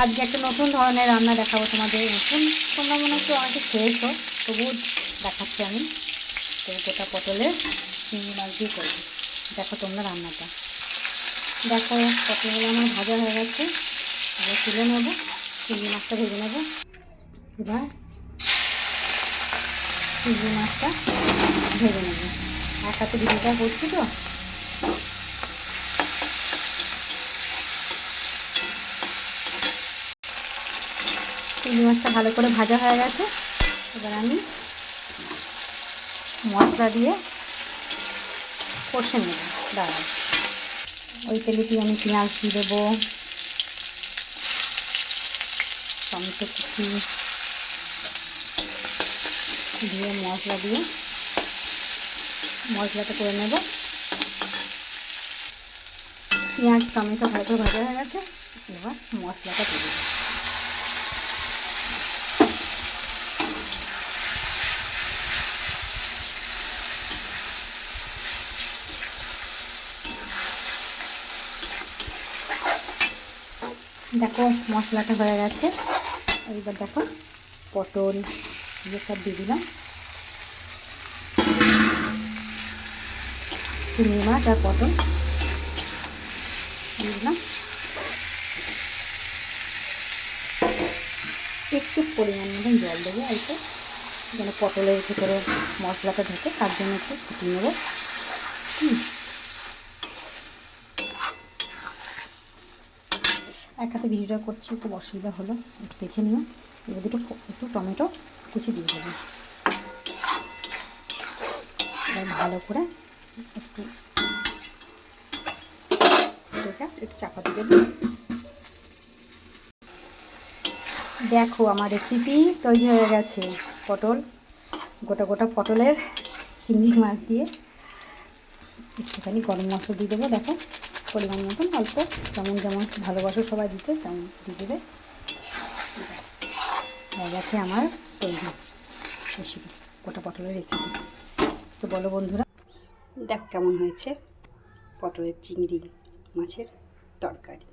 আজকে একটা নতুন ধরনের রান্না দেখাবো তোমাদের। নতুন তোমরা মনে হচ্ছে অনেকে খেয়েছো, তবুও দেখাচ্ছি আমি। তো গোটা পটলের চিংড়ি মাছ দিয়ে করবো। দেখো তোমরা রান্নাটা। দেখো পটলগুলো আমার ভাজা হয়ে গেছে, এবার তুলে নেবো, চিংড়ি মাছটা ভেজে নেবো। এবার চিংড়ি মাছটা ভেজে নেবো, এক হাতে ভিডিওটা করছি তো। চিংড়ি মাছটা ভালো করে ভাজা হয়ে গেছে। এবার আমি মশলা দিয়ে কষে নেব। দাঁড়াও, ওই তেলেতেই আমি পেঁয়াজ দিয়ে দেবো, টমেটো কুচি দিয়ে মশলা দিয়ে মশলাটা করে নেব। পেঁয়াজ টমেটো ভালো করে ভাজা হয়ে গেছে, এবার মশলাটা দিয়ে দেবো। দেখো মশলাটা হয়ে গেছে। এইবার দেখো পটল দিয়ে সব দিয়ে দিলাম, চিংড়ি মাছ আর পটল দিয়ে দিলাম। একটু পরিমাণ মতন জল দেবো, একটু যেন পটলের ভিতরে মশলাটা ঢোকে, তার জন্য একটু ফুটিয়ে নেবো। এক হাতে ভিডিওটা করছি, খুব অসুবিধা হলো, একটু দেখে নিও। এবার একটু টমেটো কুচি দিয়ে দেবো। এবার ভালো করে একটু চাপা দিয়ে দেবো। দেখো আমার রেসিপি তৈরি হয়ে গেছে। পটল, গোটা গোটা পটলের চিংড়ি মাছ দিয়ে একটুখানি গরম মশলা দিয়ে দেবো। দেখো পরিমাণ মতন অল্প, যেমন যেমন ভালোবাসো সবাই দিতে তেমন দিয়ে দেবে। হয়ে গেছে আমার তৈরি রেসিপি, গোটা পটলের রেসিপি। তো বলো বন্ধুরা, দেখো কেমন হয়েছে পটলের চিংড়ি মাছের তরকারি।